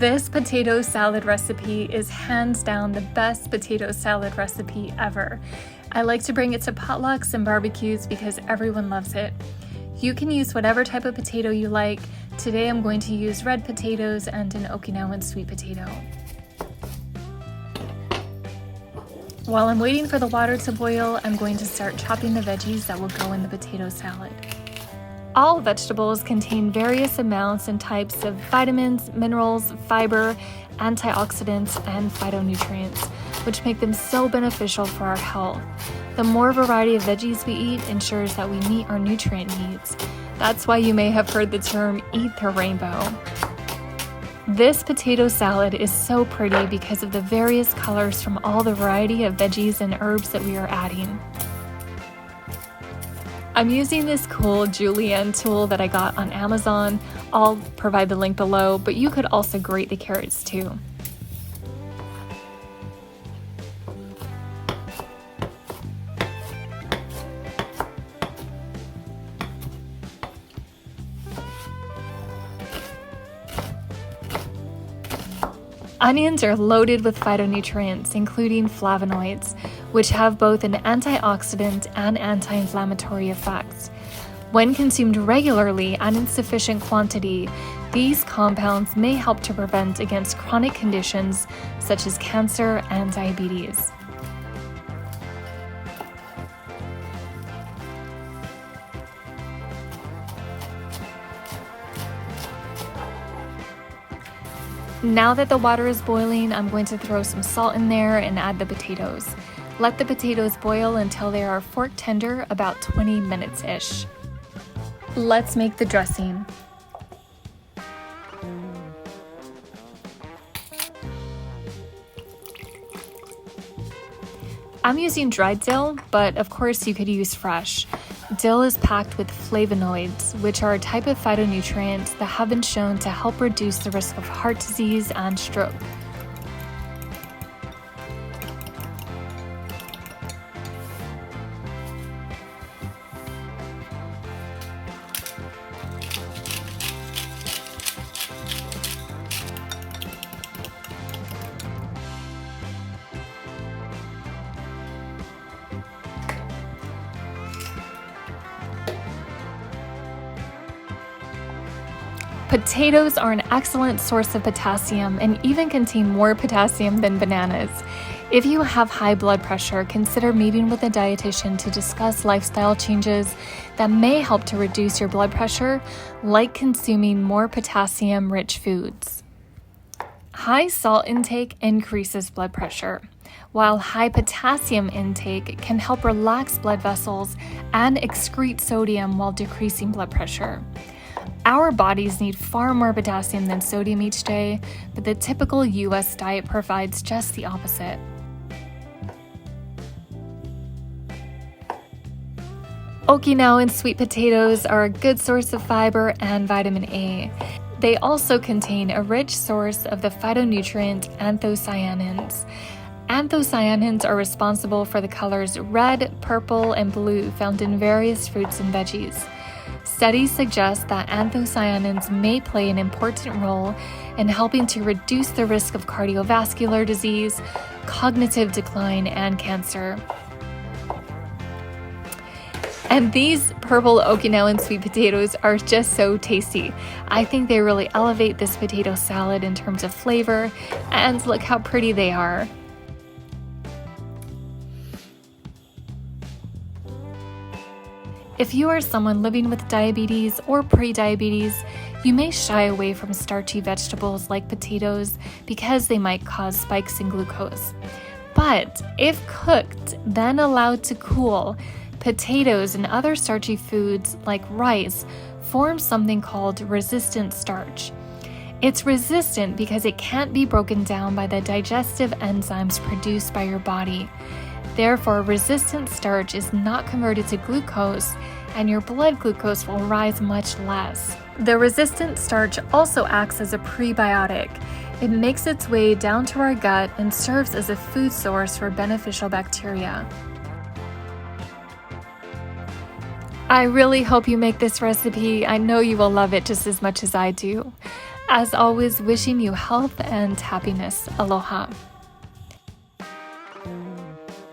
This potato salad recipe is hands down the best potato salad recipe ever. I like to bring it to potlucks and barbecues because everyone loves it. You can use whatever type of potato you like. Today I'm going to use red potatoes and an Okinawan sweet potato. While I'm waiting for the water to boil, I'm going to start chopping the veggies that will go in the potato salad. All vegetables contain various amounts and types of vitamins, minerals, fiber, antioxidants, and phytonutrients, which make them so beneficial for our health. The more variety of veggies we eat ensures that we meet our nutrient needs. That's why you may have heard the term "eat the rainbow." This potato salad is so pretty because of the various colors from all the variety of veggies and herbs that we are adding. I'm using this cool julienne tool that I got on Amazon. I'll provide the link below, but you could also grate the carrots too. Onions are loaded with phytonutrients, including flavonoids, which have both an antioxidant and anti-inflammatory effects. When consumed regularly and in sufficient quantity, these compounds may help to prevent against chronic conditions such as cancer and diabetes. Now that the water is boiling, I'm going to throw some salt in there and add the potatoes. Let the potatoes boil until they are fork tender, about 20 minutes-ish. Let's make the dressing. I'm using dried dill, but of course you could use fresh. Dill is packed with flavonoids, which are a type of phytonutrient that have been shown to help reduce the risk of heart disease and stroke. Potatoes are an excellent source of potassium and even contain more potassium than bananas. If you have high blood pressure, consider meeting with a dietitian to discuss lifestyle changes that may help to reduce your blood pressure, like consuming more potassium-rich foods. High salt intake increases blood pressure, while high potassium intake can help relax blood vessels and excrete sodium while decreasing blood pressure. Our bodies need far more potassium than sodium each day, but the typical US diet provides just the opposite. Okinawan sweet potatoes are a good source of fiber and vitamin A. They also contain a rich source of the phytonutrient anthocyanins. Anthocyanins are responsible for the colors red, purple, and blue found in various fruits and veggies. Studies suggest that anthocyanins may play an important role in helping to reduce the risk of cardiovascular disease, cognitive decline, and cancer. And these purple Okinawan sweet potatoes are just so tasty. I think they really elevate this potato salad in terms of flavor, and look how pretty they are. If you are someone living with diabetes or pre-diabetes, you may shy away from starchy vegetables like potatoes because they might cause spikes in glucose. But if cooked, then allowed to cool, potatoes and other starchy foods like rice form something called resistant starch. It's resistant because it can't be broken down by the digestive enzymes produced by your body. Therefore, resistant starch is not converted to glucose, and your blood glucose will rise much less. The resistant starch also acts as a prebiotic. It makes its way down to our gut and serves as a food source for beneficial bacteria. I really hope you make this recipe. I know you will love it just as much as I do. As always, wishing you health and happiness. Aloha.